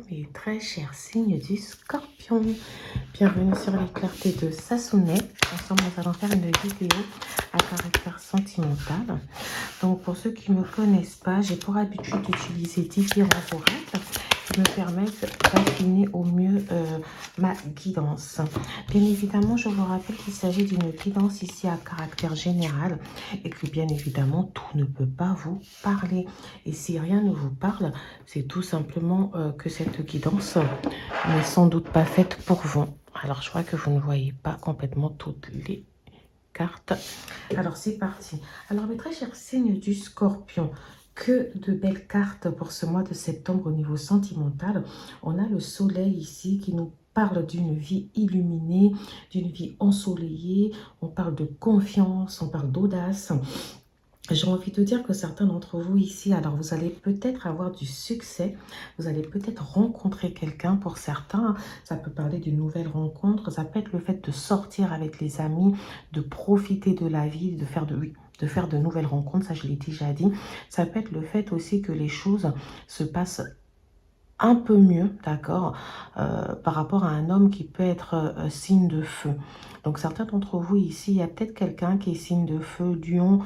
mes très chers signes du Scorpion. Bienvenue sur les clartés de Sassonet. Ensemble, nous allons faire une vidéo à caractère sentimental. Donc, pour ceux qui ne me connaissent pas, j'ai pour habitude d'utiliser différents oracles qui me permettent d'affiner au mieux ma guidance. Bien évidemment, je vous rappelle qu'il s'agit d'une guidance ici à caractère général et que bien évidemment, tout ne peut pas vous parler. Et si rien ne vous parle, c'est tout simplement que cette guidance n'est sans doute pas faite pour vous. Alors, je crois que vous ne voyez pas complètement toutes les cartes. Alors, c'est parti. Alors, mes très chers signes du Scorpion, que de belles cartes pour ce mois de septembre au niveau sentimental. On a le soleil ici qui nous parle d'une vie illuminée, d'une vie ensoleillée. On parle de confiance, on parle d'audace. J'ai envie de dire que certains d'entre vous ici, alors vous allez peut-être avoir du succès, vous allez peut-être rencontrer quelqu'un pour certains, ça peut parler d'une nouvelle rencontre, ça peut être le fait de sortir avec les amis, de profiter de la vie, de faire de nouvelles rencontres, ça je l'ai déjà dit. Ça peut être le fait aussi que les choses se passent un peu mieux, d'accord, par rapport à un homme qui peut être signe de feu. Donc, certains d'entre vous ici, il y a peut-être quelqu'un qui est signe de feu, Lion,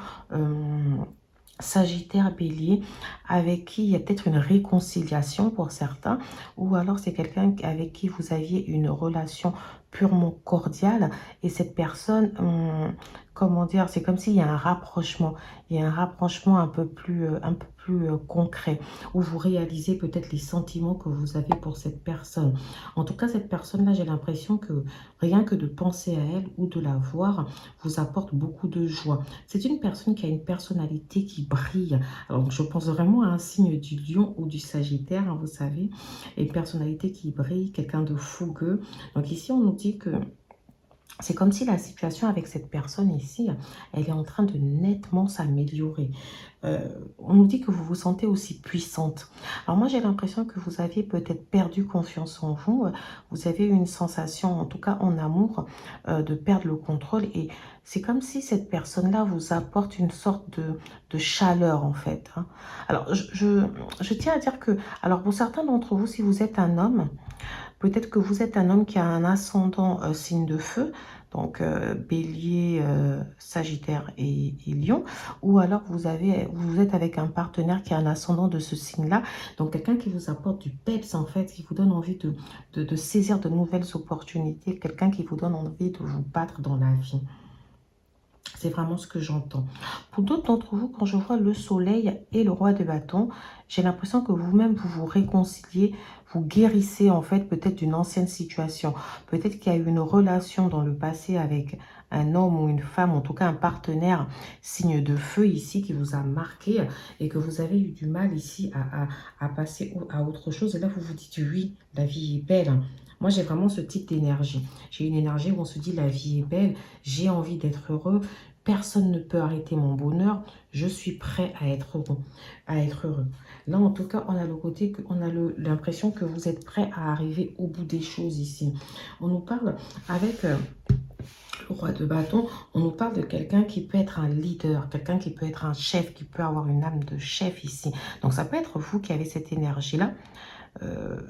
Sagittaire, Bélier, avec qui il y a peut-être une réconciliation pour certains, ou alors c'est quelqu'un avec qui vous aviez une relation purement cordiale, et cette personne, comment dire, c'est comme s'il y a un rapprochement, il y a un rapprochement un peu plus concret, où vous réalisez peut-être les sentiments que vous avez pour cette personne. En tout cas, cette personne-là, j'ai l'impression que rien que de penser à elle ou de la voir vous apporte beaucoup de joie. C'est une personne qui a une personnalité qui brille. Alors, je pense vraiment à un signe du lion ou du sagittaire, hein, vous savez, et une personnalité qui brille, quelqu'un de fougueux. Donc ici, on nous dit que c'est comme si la situation avec cette personne ici, elle est en train de nettement s'améliorer. On nous dit que vous vous sentez aussi puissante. Alors moi, j'ai l'impression que vous aviez peut-être perdu confiance en vous. Vous avez une sensation, en tout cas en amour, de perdre le contrôle. Et c'est comme si cette personne-là vous apporte une sorte de chaleur, en fait. Hein. Alors, je tiens à dire que, alors pour certains d'entre vous, si vous êtes un homme, peut-être que vous êtes un homme qui a un ascendant signe de feu, donc Bélier, Sagittaire et Lion, ou alors vous êtes avec un partenaire qui a un ascendant de ce signe-là, donc quelqu'un qui vous apporte du peps en fait, qui vous donne envie de saisir de nouvelles opportunités, quelqu'un qui vous donne envie de vous battre dans la vie. C'est vraiment ce que j'entends. Pour d'autres d'entre vous, quand je vois le soleil et le roi de bâton, j'ai l'impression que vous-même, vous vous réconciliez, vous guérissez en fait peut-être d'une ancienne situation. Peut-être qu'il y a eu une relation dans le passé avec un homme ou une femme, en tout cas un partenaire signe de feu ici qui vous a marqué et que vous avez eu du mal ici à passer à autre chose. Et là, vous vous dites oui, la vie est belle. Moi, j'ai vraiment ce type d'énergie. J'ai une énergie où on se dit la vie est belle, j'ai envie d'être heureux, personne ne peut arrêter mon bonheur, je suis prêt à être heureux. Là, en tout cas, on a le côté, on a l'impression que vous êtes prêt à arriver au bout des choses ici. On nous parle avec le roi de bâton, on nous parle de quelqu'un qui peut être un leader, quelqu'un qui peut être un chef, qui peut avoir une âme de chef ici. Donc, ça peut être vous qui avez cette énergie-là.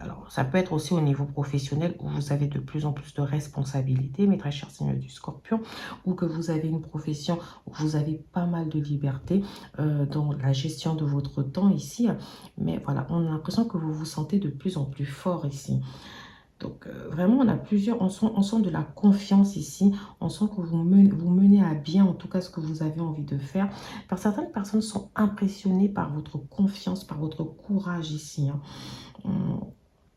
Alors, ça peut être aussi au niveau professionnel où vous avez de plus en plus de responsabilités, mes très chers signes du Scorpion, ou que vous avez une profession où vous avez pas mal de liberté dans la gestion de votre temps ici. Mais voilà, on a l'impression que vous vous sentez de plus en plus fort ici. Donc, vraiment, on a plusieurs, on sent de la confiance ici. On sent que vous menez à bien, en tout cas, ce que vous avez envie de faire. Car certaines personnes sont impressionnées par votre confiance, par votre courage ici. Hein.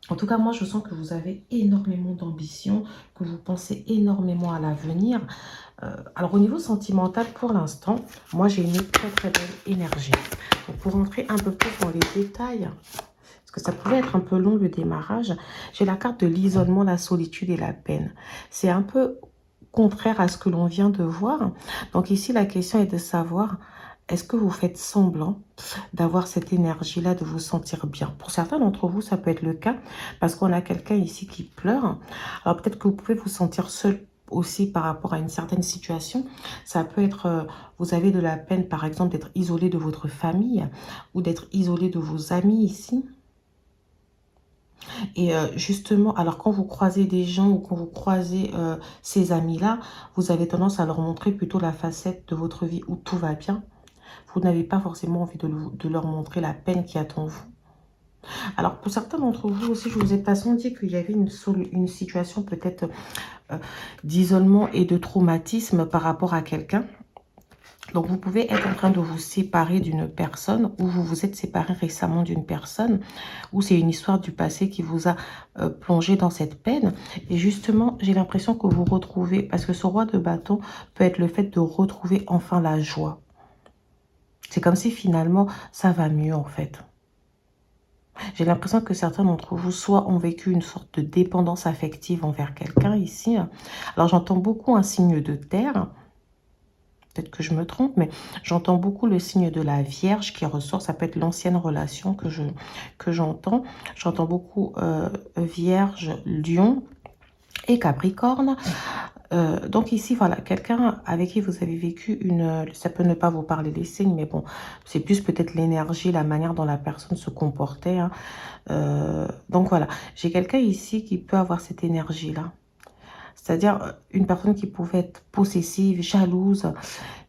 En tout cas, moi, je sens que vous avez énormément d'ambition, que vous pensez énormément à l'avenir. Alors, au niveau sentimental, pour l'instant, moi, j'ai une très, très belle énergie. Donc, pour rentrer un peu plus dans les détails, parce que ça pouvait être un peu long le démarrage, j'ai la carte de l'isolement, la solitude et la peine. C'est un peu contraire à ce que l'on vient de voir. Donc, ici, la question est de savoir... Est-ce que vous faites semblant d'avoir cette énergie-là, de vous sentir bien? Pour certains d'entre vous, ça peut être le cas parce qu'on a quelqu'un ici qui pleure. Alors peut-être que vous pouvez vous sentir seul aussi par rapport à une certaine situation. Ça peut être, vous avez de la peine par exemple d'être isolé de votre famille ou d'être isolé de vos amis ici. Et justement, alors quand vous croisez des gens ou quand vous croisez ces amis-là, vous avez tendance à leur montrer plutôt la facette de votre vie où tout va bien. Vous n'avez pas forcément envie de leur montrer la peine qui attend vous. Alors pour certains d'entre vous aussi, je vous ai pas senti qu'il y avait une situation peut-être euh, d'isolement et de traumatisme par rapport à quelqu'un. Donc, vous pouvez être en train de vous séparer d'une personne ou vous vous êtes séparé récemment d'une personne ou c'est une histoire du passé qui vous a plongé dans cette peine. Et justement, j'ai l'impression que vous retrouvez, parce que ce roi de bâton peut être le fait de retrouver enfin la joie. C'est comme si finalement, ça va mieux en fait. J'ai l'impression que certains d'entre vous soit ont vécu une sorte de dépendance affective envers quelqu'un ici. Alors, j'entends beaucoup un signe de terre. Peut-être que je me trompe, mais j'entends beaucoup le signe de la Vierge qui ressort. Ça peut être l'ancienne relation que j'entends. J'entends beaucoup Vierge, Lion et Capricorne. Donc ici, voilà, quelqu'un avec qui vous avez vécu une... Ça peut ne pas vous parler les signes, mais bon, c'est plus peut-être l'énergie, la manière dont la personne se comportait. Hein. Donc voilà, j'ai quelqu'un ici qui peut avoir cette énergie-là. C'est-à-dire une personne qui pouvait être possessive, jalouse,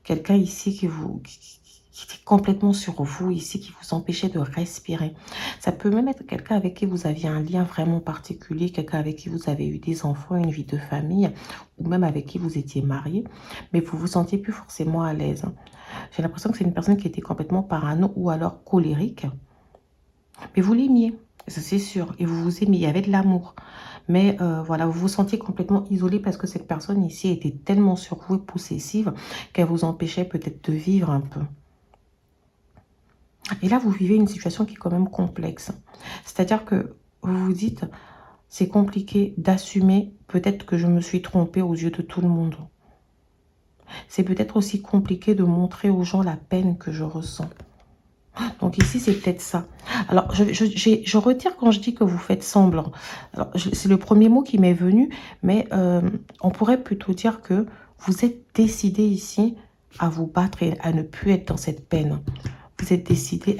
quelqu'un ici qui était complètement sur vous, ici, qui vous empêchait de respirer. Ça peut même être quelqu'un avec qui vous aviez un lien vraiment particulier, quelqu'un avec qui vous avez eu des enfants, une vie de famille, ou même avec qui vous étiez marié, mais vous vous sentiez plus forcément à l'aise. J'ai l'impression que c'est une personne qui était complètement parano ou alors colérique, mais vous l'aimiez, ça c'est sûr, et vous vous aimiez, il y avait de l'amour. Mais voilà, vous vous sentiez complètement isolé parce que cette personne ici était tellement sur vous et possessive qu'elle vous empêchait peut-être de vivre un peu. Et là, vous vivez une situation qui est quand même complexe. C'est-à-dire que vous vous dites, c'est compliqué d'assumer peut-être que je me suis trompée aux yeux de tout le monde. C'est peut-être aussi compliqué de montrer aux gens la peine que je ressens. Donc ici, c'est peut-être ça. Alors, je retire quand je dis que vous faites semblant. C'est le premier mot qui m'est venu, mais on pourrait plutôt dire que vous êtes décidé ici à vous battre et à ne plus être dans cette peine. Vous êtes décidé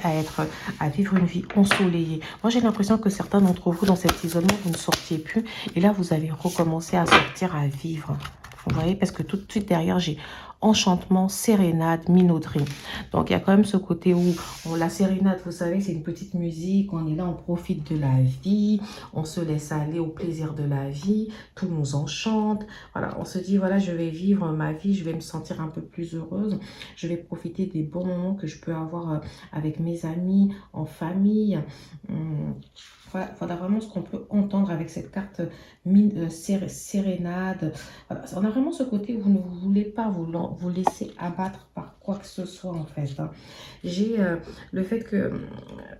à vivre une vie ensoleillée. Moi, j'ai l'impression que certains d'entre vous, dans cet isolement, vous ne sortiez plus. Et là, vous avez recommencé à sortir, à vivre. Vous voyez, parce que tout de suite derrière, j'ai enchantement, sérénade, minauderie. Donc, il y a quand même ce côté où la sérénade, vous savez, c'est une petite musique. On est là, on profite de la vie. On se laisse aller au plaisir de la vie. Tout nous enchante. Voilà, on se dit, voilà, je vais vivre ma vie. Je vais me sentir un peu plus heureuse. Je vais profiter des bons moments que je peux avoir avec mes amis, en famille. Voilà vraiment ce qu'on peut entendre avec cette carte sérénade. Voilà, on a vraiment ce côté où vous ne voulez pas vous laisser abattre par quoi que ce soit en fait. Hein. J'ai le fait que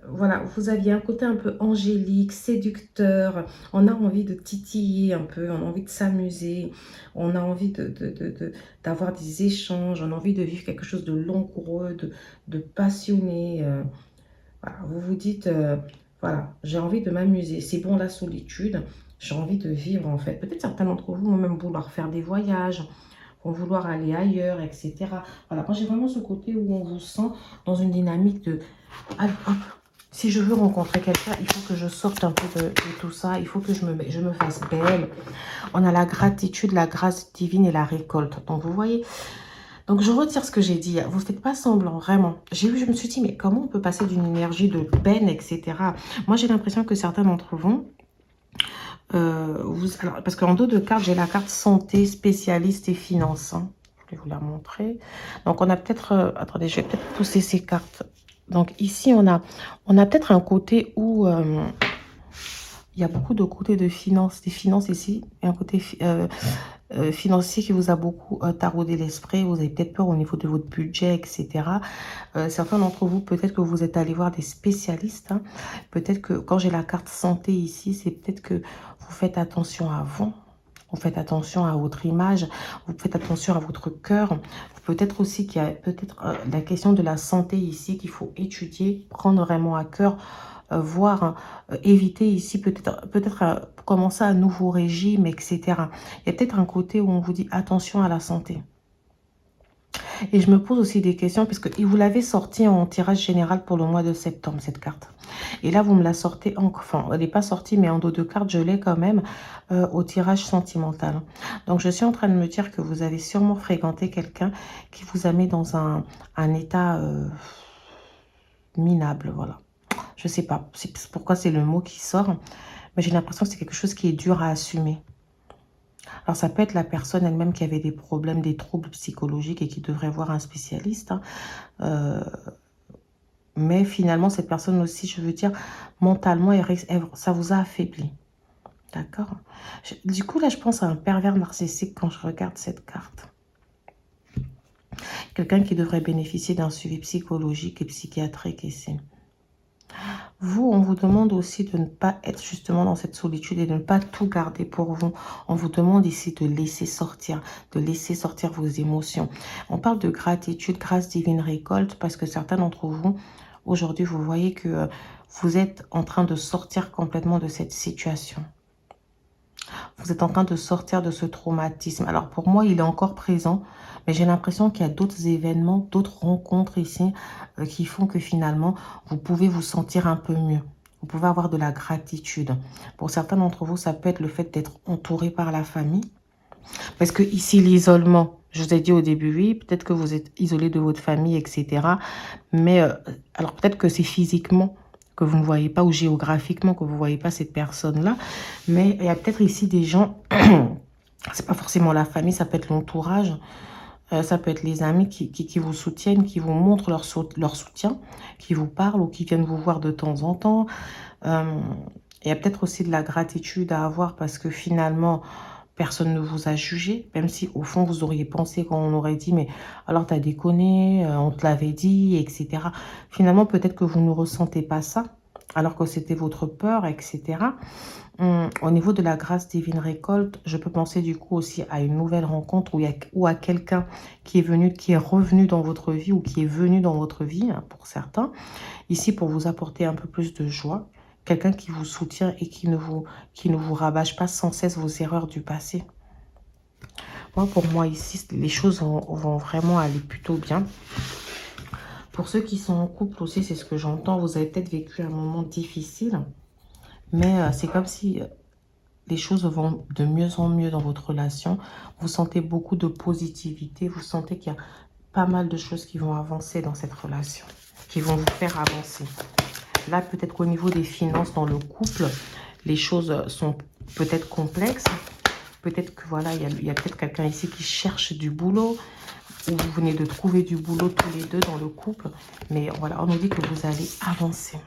voilà, vous aviez un côté un peu angélique, séducteur. On a envie de titiller un peu, on a envie de s'amuser, on a envie d'avoir des échanges, on a envie de vivre quelque chose de langoureux, de passionné. Voilà, vous vous dites, voilà, j'ai envie de m'amuser. C'est bon la solitude, j'ai envie de vivre en fait. Peut-être certains d'entre vous vont même vouloir faire des voyages, vont vouloir aller ailleurs, etc. Voilà, moi j'ai vraiment ce côté où on vous sent dans une dynamique de... Allez, hop, si je veux rencontrer quelqu'un, il faut que je sorte un peu de tout ça. Il faut que je me fasse belle. On a la gratitude, la grâce divine et la récolte. Donc, vous voyez, donc je retire ce que j'ai dit. Vous ne faites pas semblant, vraiment. Je me suis dit, mais comment on peut passer d'une énergie de peine, etc. Moi, j'ai l'impression que certains d'entre vous, alors, parce qu'en dos de carte, j'ai la carte santé, spécialiste et finance. Hein. Je vais vous la montrer. Donc, on a peut-être... attendez, je vais peut-être pousser ces cartes. Donc, ici, on a peut-être un côté où... il y a beaucoup de côtés de finances, des finances ici, et un côté financier qui vous a beaucoup taraudé l'esprit. Vous avez peut-être peur au niveau de votre budget, etc. Certains d'entre vous, peut-être que vous êtes allé voir des spécialistes. Hein. Peut-être que quand j'ai la carte santé ici, c'est peut-être que vous faites attention à vous. Vous faites attention à votre image, vous faites attention à votre cœur. Peut-être aussi qu'il y a peut-être la question de la santé ici qu'il faut étudier, prendre vraiment à cœur, voir, éviter ici peut-être commencer un nouveau régime, etc. Il y a peut-être un côté où on vous dit attention à la santé. Et je me pose aussi des questions, puisque vous l'avez sorti en tirage général pour le mois de septembre, cette carte. Et là, vous me la sortez, enfin, elle n'est pas sortie, mais en dos de carte, je l'ai quand même au tirage sentimental. Donc, je suis en train de me dire que vous avez sûrement fréquenté quelqu'un qui vous a mis dans un état minable, voilà. Je sais pas pourquoi c'est le mot qui sort, mais j'ai l'impression que c'est quelque chose qui est dur à assumer. Alors, ça peut être la personne elle-même qui avait des problèmes, des troubles psychologiques et qui devrait voir un spécialiste. Hein. Mais finalement, cette personne aussi, je veux dire, mentalement, ça vous a affaibli. D'accord? Du coup, là, je pense à un pervers narcissique quand je regarde cette carte. Quelqu'un qui devrait bénéficier d'un suivi psychologique et psychiatrique ici. Vous, on vous demande aussi de ne pas être justement dans cette solitude et de ne pas tout garder pour vous. On vous demande ici de laisser sortir vos émotions. On parle de gratitude, grâce divine récolte, parce que certains d'entre vous, aujourd'hui, vous voyez que vous êtes en train de sortir complètement de cette situation. Vous êtes en train de sortir de ce traumatisme. Alors pour moi, il est encore présent, mais j'ai l'impression qu'il y a d'autres événements, d'autres rencontres ici qui font que finalement, vous pouvez vous sentir un peu mieux. Vous pouvez avoir de la gratitude. Pour certains d'entre vous, ça peut être le fait d'être entouré par la famille. Parce que ici, l'isolement, je vous ai dit au début, oui, peut-être que vous êtes isolé de votre famille, etc. Mais alors peut-être que c'est physiquement que vous ne voyez pas ou géographiquement que vous ne voyez pas cette personne-là. Mais il y a peut-être ici des gens, c'est pas forcément la famille, ça peut être l'entourage, ça peut être les amis qui vous soutiennent, qui vous montrent leur soutien, qui vous parlent ou qui viennent vous voir de temps en temps. Il y a peut-être aussi de la gratitude à avoir parce que finalement, personne ne vous a jugé, même si au fond vous auriez pensé quand on aurait dit mais alors t'as déconné, on te l'avait dit, etc. Finalement peut-être que vous ne ressentez pas ça, alors que c'était votre peur, etc. Au niveau de la grâce divine récolte, je peux penser du coup aussi à une nouvelle rencontre ou à quelqu'un qui est revenu dans votre vie ou qui est venu dans votre vie, hein, pour certains, ici pour vous apporter un peu plus de joie. Quelqu'un qui vous soutient et qui ne vous rabâche pas sans cesse vos erreurs du passé. Pour moi, ici, les choses vont vraiment aller plutôt bien. Pour ceux qui sont en couple aussi, c'est ce que j'entends. Vous avez peut-être vécu un moment difficile, mais c'est comme si les choses vont de mieux en mieux dans votre relation. Vous sentez beaucoup de positivité. Vous sentez qu'il y a pas mal de choses qui vont avancer dans cette relation, qui vont vous faire avancer. Là, peut-être qu'au niveau des finances dans le couple, les choses sont peut-être complexes. Peut-être que voilà, il y a peut-être quelqu'un ici qui cherche du boulot, ou vous venez de trouver du boulot tous les deux dans le couple. Mais voilà, on nous dit que vous allez avancer.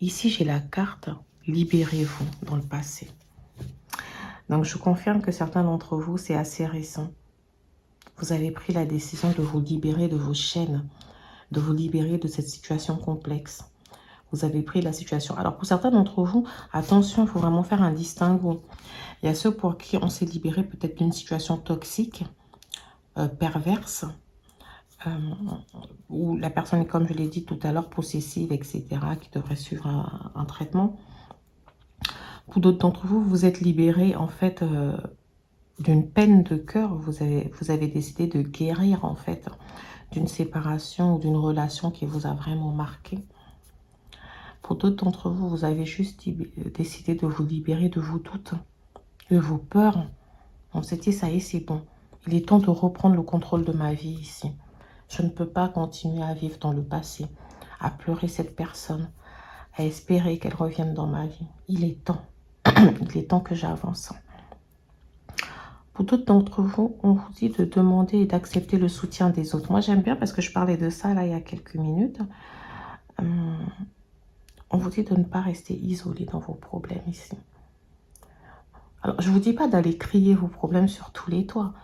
Ici, j'ai la carte « Libérez-vous » dans le passé. Donc, je confirme que certains d'entre vous, c'est assez récent. Vous avez pris la décision de vous libérer de vos chaînes, de vous libérer de cette situation complexe. Vous avez pris la situation. Alors, pour certains d'entre vous, attention, il faut vraiment faire un distinguo. Il y a ceux pour qui on s'est libéré peut-être d'une situation toxique, perverse, où la personne est, comme je l'ai dit tout à l'heure, possessive, etc., qui devrait suivre un traitement. Pour d'autres d'entre vous, vous êtes libéré, en fait, d'une peine de cœur. Vous avez décidé de guérir, en fait, d'une séparation ou d'une relation qui vous a vraiment marqué. Pour d'autres d'entre vous, vous avez juste décidé de vous libérer de vos doutes, de vos peurs. On s'est dit, ça y est, c'est bon. Il est temps de reprendre le contrôle de ma vie ici. Je ne peux pas continuer à vivre dans le passé, à pleurer cette personne, à espérer qu'elle revienne dans ma vie. Il est temps. Il est temps que j'avance. Pour d'autres d'entre vous, on vous dit de demander et d'accepter le soutien des autres. Moi, j'aime bien parce que je parlais de ça là il y a quelques minutes. On vous dit de ne pas rester isolé dans vos problèmes ici. Alors, je ne vous dis pas d'aller crier vos problèmes sur tous les toits,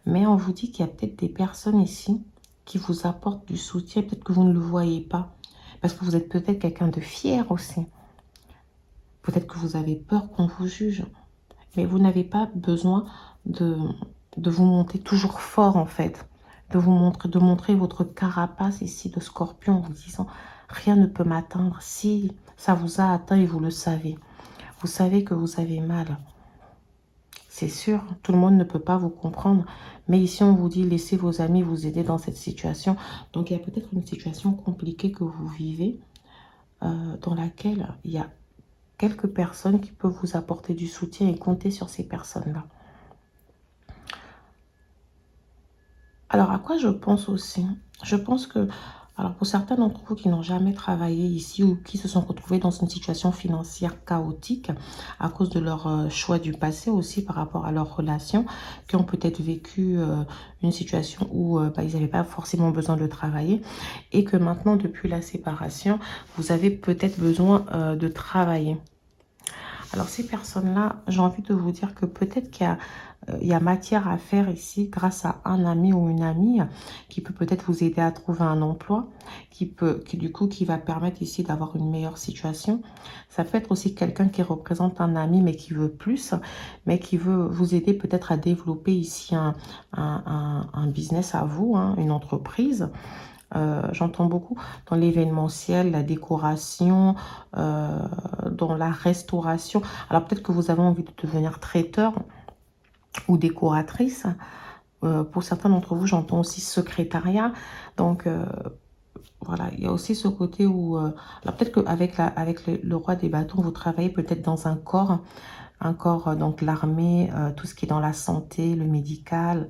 mais on vous dit qu'il y a peut-être des personnes ici qui vous apportent du soutien, peut-être que vous ne le voyez pas, parce que vous êtes peut-être quelqu'un de fier aussi. Peut-être que vous avez peur qu'on vous juge, mais vous n'avez pas besoin de vous montrer toujours fort en fait, de montrer votre carapace ici de scorpion en vous disant rien ne peut m'atteindre. Si ça vous a atteint et vous le savez, vous savez que vous avez mal. C'est sûr, tout le monde ne peut pas vous comprendre. Mais ici, on vous dit, laissez vos amis vous aider dans cette situation. Donc, il y a peut-être une situation compliquée que vous vivez, dans laquelle il y a quelques personnes qui peuvent vous apporter du soutien et compter sur ces personnes-là. Alors, à quoi je pense aussi? Je pense que, alors pour certains d'entre vous qui n'ont jamais travaillé ici ou qui se sont retrouvés dans une situation financière chaotique à cause de leur choix du passé aussi par rapport à leurs relations, qui ont peut-être vécu une situation où ils n'avaient pas forcément besoin de travailler et que maintenant, depuis la séparation, vous avez peut-être besoin de travailler. Alors, ces personnes-là, j'ai envie de vous dire que peut-être qu'il y a matière à faire ici grâce à un ami ou une amie qui peut peut-être vous aider à trouver un emploi, qui va permettre ici d'avoir une meilleure situation. Ça peut être aussi quelqu'un qui représente un ami mais qui veut plus, mais qui veut vous aider peut-être à développer ici un business à vous, hein, une entreprise. J'entends beaucoup dans l'événementiel, la décoration, dans la restauration. Alors peut-être que vous avez envie de devenir traiteur ou décoratrice. Pour certains d'entre vous, j'entends aussi secrétariat. Donc voilà, il y a aussi ce côté où... alors peut-être qu'avec avec le roi des bâtons, vous travaillez peut-être dans un corps, donc l'armée, tout ce qui est dans la santé, le médical,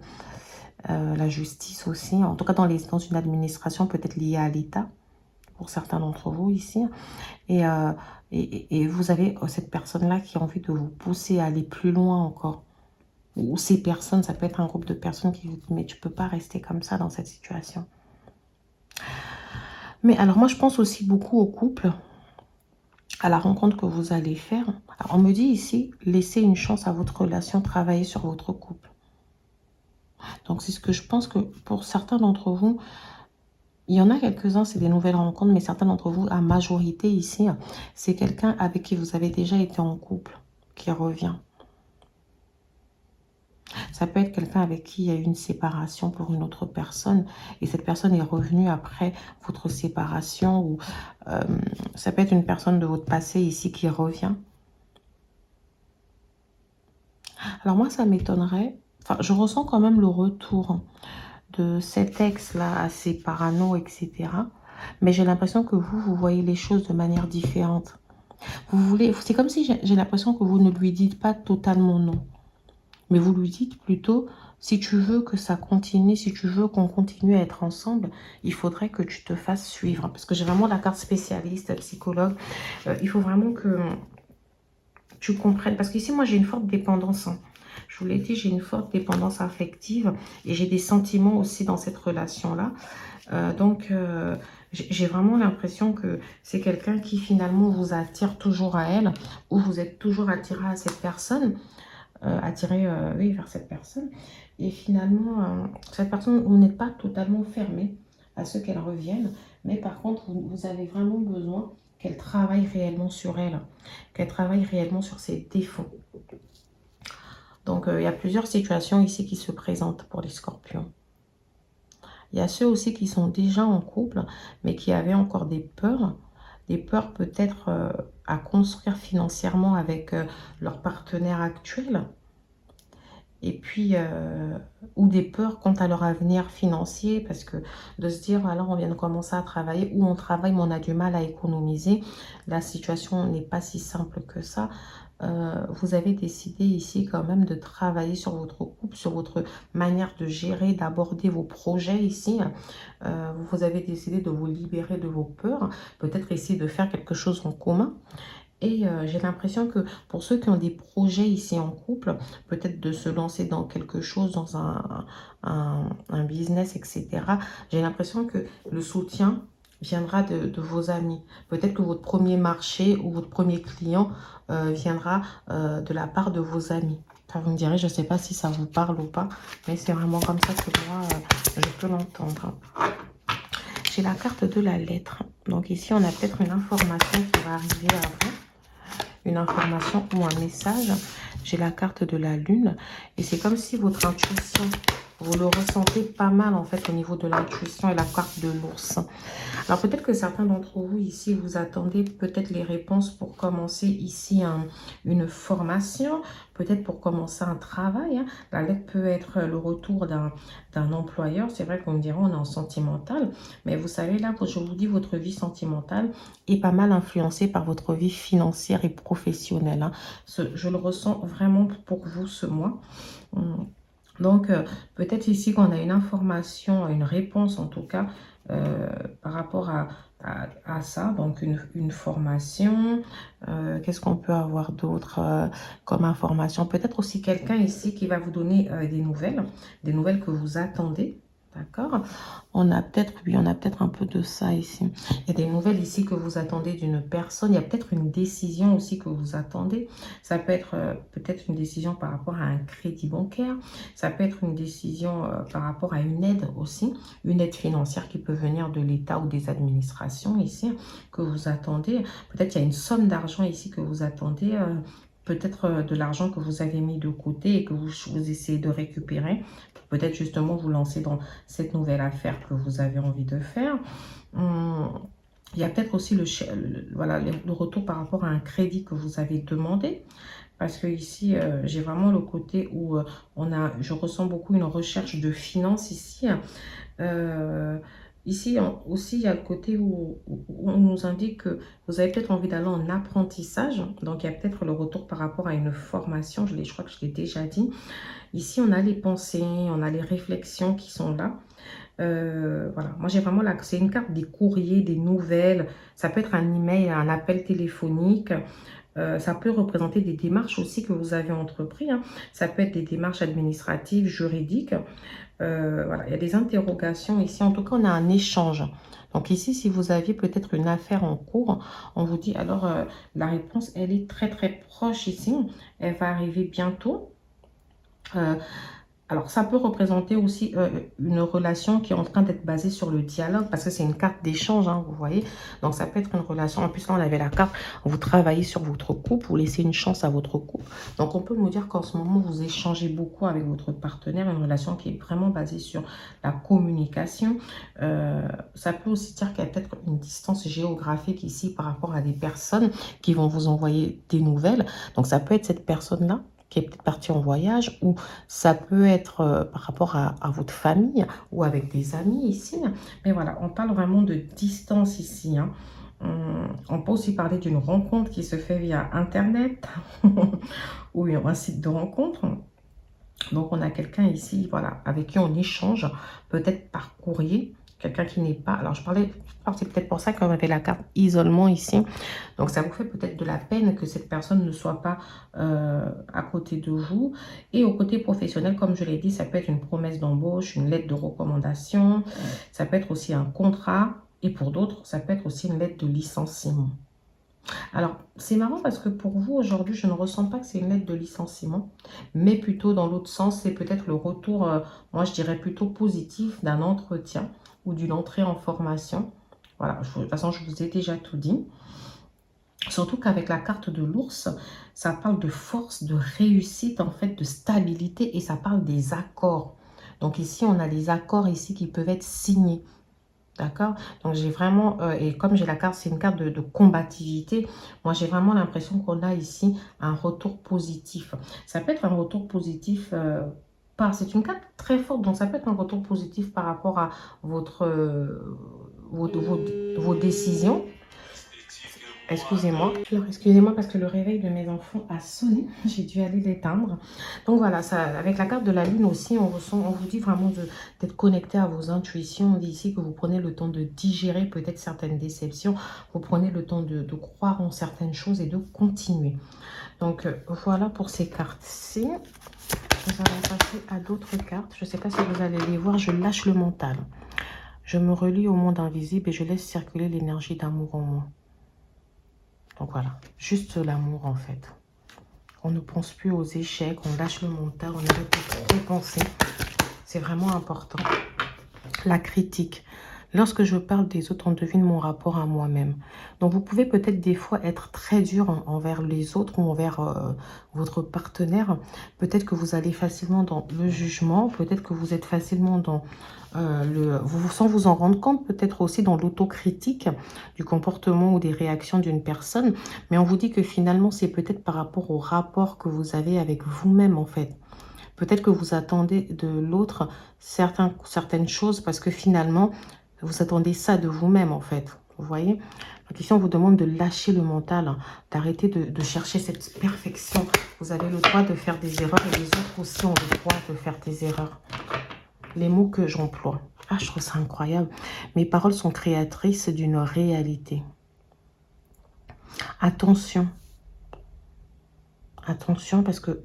la justice aussi, en tout cas dans une administration peut-être liée à l'État, pour certains d'entre vous ici. Et vous avez cette personne-là qui a envie de vous pousser à aller plus loin encore. Ou ces personnes, ça peut être un groupe de personnes qui vous disent, mais tu peux pas rester comme ça dans cette situation. Mais alors moi, je pense aussi beaucoup au couple, à la rencontre que vous allez faire. Alors, on me dit ici, laissez une chance à votre relation, travailler sur votre couple. Donc, c'est ce que je pense que pour certains d'entre vous, il y en a quelques-uns, c'est des nouvelles rencontres, mais certains d'entre vous, à majorité ici, c'est quelqu'un avec qui vous avez déjà été en couple, qui revient. Ça peut être quelqu'un avec qui il y a eu une séparation pour une autre personne, et cette personne est revenue après votre séparation, ou ça peut être une personne de votre passé ici qui revient. Alors moi, ça m'étonnerait, enfin, je ressens quand même le retour de cet ex-là, assez parano, etc. Mais j'ai l'impression que vous voyez les choses de manière différente. C'est comme si j'ai l'impression que vous ne lui dites pas totalement non. Mais vous lui dites plutôt, si tu veux que ça continue, si tu veux qu'on continue à être ensemble, il faudrait que tu te fasses suivre. Parce que j'ai vraiment la carte spécialiste, psychologue. Il faut vraiment que tu comprennes. Parce qu'ici, moi, j'ai une forte dépendance. Je vous l'ai dit, j'ai une forte dépendance affective et j'ai des sentiments aussi dans cette relation-là. Donc, j'ai vraiment l'impression que c'est quelqu'un qui finalement vous attire toujours à elle ou vous êtes toujours attiré à cette personne, oui, vers cette personne. Et finalement, cette personne, vous n'êtes pas totalement fermé à ce qu'elle revienne, mais par contre, vous avez vraiment besoin qu'elle travaille réellement sur elle, qu'elle travaille réellement sur ses défauts. Donc, il y a plusieurs situations ici qui se présentent pour les scorpions. Il y a ceux aussi qui sont déjà en couple, mais qui avaient encore des peurs peut-être à construire financièrement avec leur partenaire actuel. Et puis, ou des peurs quant à leur avenir financier, parce que de se dire, alors on vient de commencer à travailler, ou on travaille mais on a du mal à économiser, la situation n'est pas si simple que ça. Vous avez décidé ici quand même de travailler sur votre couple, sur votre manière de gérer, d'aborder vos projets ici. Vous avez décidé de vous libérer de vos peurs, peut-être essayer de faire quelque chose en commun. Et j'ai l'impression que pour ceux qui ont des projets ici en couple, peut-être de se lancer dans quelque chose, dans un business, etc. J'ai l'impression que le soutien viendra de vos amis. Peut-être que votre premier marché ou votre premier client viendra de la part de vos amis. Enfin, vous me direz, je ne sais pas si ça vous parle ou pas, mais c'est vraiment comme ça que moi, je peux l'entendre. J'ai la carte de la lettre. Donc ici, on a peut-être une information qui va arriver à vous. Une information ou un message. J'ai la carte de la lune. Et c'est comme si votre intuition Vous le ressentez pas mal en fait au niveau de l'intuition et la carte de l'ours. Alors peut-être que certains d'entre vous ici, vous attendez peut-être les réponses pour commencer ici une formation, peut-être pour commencer un travail. Hein. La lettre peut être le retour d'un employeur. C'est vrai qu'on me dira on est en sentimental, mais vous savez là, je vous dis, votre vie sentimentale est pas mal influencée par votre vie financière et professionnelle. Hein. Je le ressens vraiment pour vous ce mois. Donc, peut-être ici qu'on a une information, une réponse en tout cas, par rapport à ça. Donc, une formation. Qu'est-ce qu'on peut avoir d'autre comme information? Peut-être aussi quelqu'un ici qui va vous donner des nouvelles que vous attendez. D'accord? On a peut-être, oui, on a peut-être un peu de ça ici. Il y a des nouvelles ici que vous attendez d'une personne. Il y a peut-être une décision aussi que vous attendez. Ça peut être peut-être une décision par rapport à un crédit bancaire. Ça peut être une décision par rapport à une aide aussi. Une aide financière qui peut venir de l'État ou des administrations ici que vous attendez. Peut-être qu'il y a une somme d'argent ici que vous attendez. Peut-être de l'argent que vous avez mis de côté et que vous essayez de récupérer. Peut-être justement vous lancer dans cette nouvelle affaire que vous avez envie de faire. Il y a peut-être aussi voilà, le retour par rapport à un crédit que vous avez demandé. Parce que ici, j'ai vraiment le côté où je ressens beaucoup une recherche de finances ici. Ici aussi, il y a le côté où on nous indique que vous avez peut-être envie d'aller en apprentissage. Donc, il y a peut-être le retour par rapport à une formation. Je crois que je l'ai déjà dit. Ici, on a les pensées, on a les réflexions qui sont là. Voilà, moi j'ai vraiment c'est une carte des courriers, des nouvelles. Ça peut être un email, un appel téléphonique. Ça peut représenter des démarches aussi que vous avez entrepris. Hein. Ça peut être des démarches administratives, juridiques. Voilà, il y a des interrogations ici. En tout cas, on a un échange. Donc ici, si vous aviez peut-être une affaire en cours, on vous dit alors la réponse, elle est très très proche ici. Elle va arriver bientôt. Alors, ça peut représenter aussi une relation qui est en train d'être basée sur le dialogue, parce que c'est une carte d'échange, hein, vous voyez. Donc, ça peut être une relation. En plus, là, on avait la carte, vous travaillez sur votre couple, vous laissez une chance à votre couple. Donc, on peut nous dire qu'en ce moment, vous échangez beaucoup avec votre partenaire, une relation qui est vraiment basée sur la communication. Ça peut aussi dire qu'il y a peut-être une distance géographique ici par rapport à des personnes qui vont vous envoyer des nouvelles. Donc, ça peut être cette personne-là qui est peut-être partie en voyage, ou ça peut être par rapport à votre famille ou avec des amis ici. Mais voilà, on parle vraiment de distance ici. Hein. On peut aussi parler d'une rencontre qui se fait via Internet ou un site de rencontre. Donc, on a quelqu'un ici, voilà, avec qui on échange, peut-être par courrier. Quelqu'un qui n'est pas... Alors, c'est peut-être pour ça qu'on avait la carte isolement ici. Donc, ça vous fait peut-être de la peine que cette personne ne soit pas à côté de vous. Et au côté professionnel, comme je l'ai dit, ça peut être une promesse d'embauche, une lettre de recommandation. Ça peut être aussi un contrat. Et pour d'autres, ça peut être aussi une lettre de licenciement. Alors, c'est marrant parce que pour vous, aujourd'hui, je ne ressens pas que c'est une lettre de licenciement, mais plutôt dans l'autre sens, c'est peut-être le retour, moi je dirais plutôt positif d'un entretien ou d'une entrée en formation. Voilà, de toute façon, je vous ai déjà tout dit. Surtout qu'avec la carte de l'ours, ça parle de force, de réussite, en fait, de stabilité, et ça parle des accords. Donc ici, on a les accords ici qui peuvent être signés. D'accord? Donc, j'ai vraiment, et comme j'ai la carte, c'est une carte de combativité. Moi, j'ai vraiment l'impression qu'on a ici un retour positif. Ça peut être un retour positif, c'est une carte très forte, donc ça peut être un retour positif par rapport à vos décisions. Excusez-moi. Alors, excusez-moi parce que le réveil de mes enfants a sonné. J'ai dû aller l'éteindre. Donc voilà, ça, avec la carte de la lune aussi, on vous dit vraiment d'être connecté à vos intuitions. On dit ici que vous prenez le temps de digérer peut-être certaines déceptions. Vous prenez le temps de croire en certaines choses et de continuer. Donc voilà pour ces cartes-ci. Nous allons passer à d'autres cartes. Je ne sais pas si vous allez les voir. Je lâche le mental. Je me relie au monde invisible et je laisse circuler l'énergie d'amour en moi. Donc voilà, juste l'amour en fait. On ne pense plus aux échecs, on lâche le mental, on arrête de trop penser. C'est vraiment important. La critique. Lorsque je parle des autres, on devine mon rapport à moi-même. Donc, vous pouvez peut-être des fois être très dur envers les autres ou envers votre partenaire. Peut-être que vous allez facilement dans le jugement. Peut-être que vous êtes facilement dans sans vous en rendre compte, peut-être aussi dans l'autocritique du comportement ou des réactions d'une personne. Mais on vous dit que finalement, c'est peut-être par rapport au rapport que vous avez avec vous-même, en fait. Peut-être que vous attendez de l'autre certaines choses parce que finalement, vous attendez ça de vous-même, en fait. Vous voyez? Donc ici, on vous demande de lâcher le mental, hein, d'arrêter de chercher cette perfection. Vous avez le droit de faire des erreurs et les autres aussi ont le droit de faire des erreurs. Les mots que j'emploie. Ah, je trouve ça incroyable. Mes paroles sont créatrices d'une réalité. Attention. Attention parce que...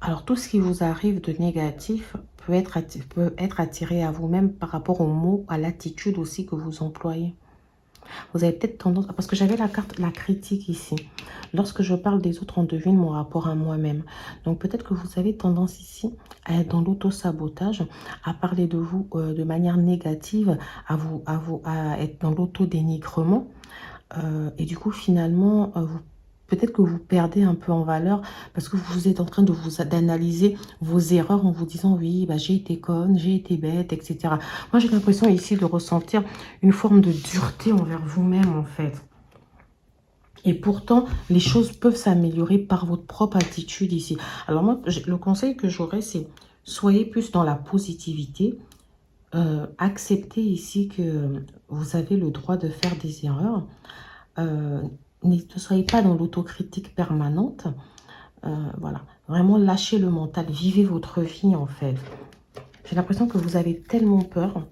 Alors, tout ce qui vous arrive de négatif peut être attiré à vous-même par rapport aux mots, à l'attitude aussi que vous employez. Vous avez peut-être tendance... Parce que j'avais la carte, la critique ici. Lorsque je parle des autres, on devine mon rapport à moi-même. Donc, peut-être que vous avez tendance ici à être dans l'auto-sabotage, à parler de vous de manière négative, à être dans l'auto-dénigrement. Et du coup, finalement, peut-être que vous perdez un peu en valeur parce que vous êtes en train d'analyser vos erreurs en vous disant oui, bah, j'ai été conne, j'ai été bête, etc. Moi, j'ai l'impression ici de ressentir une forme de dureté envers vous-même, en fait. Et pourtant, les choses peuvent s'améliorer par votre propre attitude ici. Alors moi, le conseil que j'aurais, c'est soyez plus dans la positivité. Acceptez ici que vous avez le droit de faire des erreurs. Ne soyez pas dans l'autocritique permanente. Voilà, vraiment lâchez le mental, vivez votre vie en fait. J'ai l'impression que vous avez tellement peur,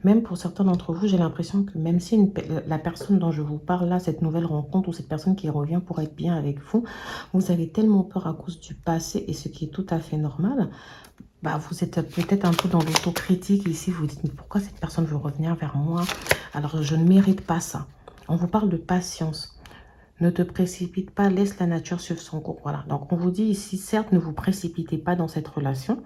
même pour certains d'entre vous, j'ai l'impression que même si la personne dont je vous parle là, cette nouvelle rencontre ou cette personne qui revient pour être bien avec vous, vous avez tellement peur à cause du passé et ce qui est tout à fait normal. Bah, vous êtes peut-être un peu dans l'autocritique ici, vous dites mais pourquoi cette personne veut revenir vers moi alors je ne mérite pas ça. On vous parle de patience. Ne te précipite pas, laisse la nature suivre son cours. Voilà. Donc, on vous dit ici, certes, ne vous précipitez pas dans cette relation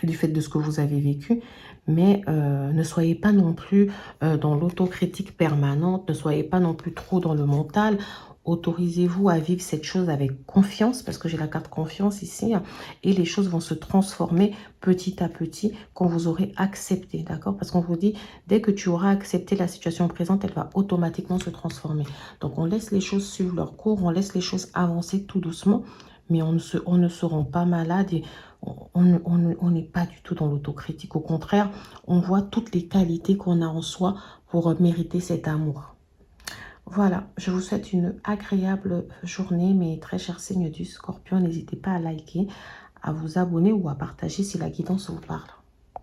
du fait de ce que vous avez vécu, mais ne soyez pas non plus dans l'autocritique permanente, ne soyez pas non plus trop dans le mental. Autorisez-vous à vivre cette chose avec confiance, parce que j'ai la carte confiance ici, hein, et les choses vont se transformer petit à petit quand vous aurez accepté, d'accord? Parce qu'on vous dit, dès que tu auras accepté la situation présente, elle va automatiquement se transformer. Donc, on laisse les choses suivre leur cours, on laisse les choses avancer tout doucement, mais on ne se rend pas malade et on n'est pas du tout dans l'autocritique. Au contraire, on voit toutes les qualités qu'on a en soi pour mériter cet amour. Voilà, je vous souhaite une agréable journée, mes très chers signes du Scorpion. N'hésitez pas à liker, à vous abonner ou à partager si la guidance vous parle.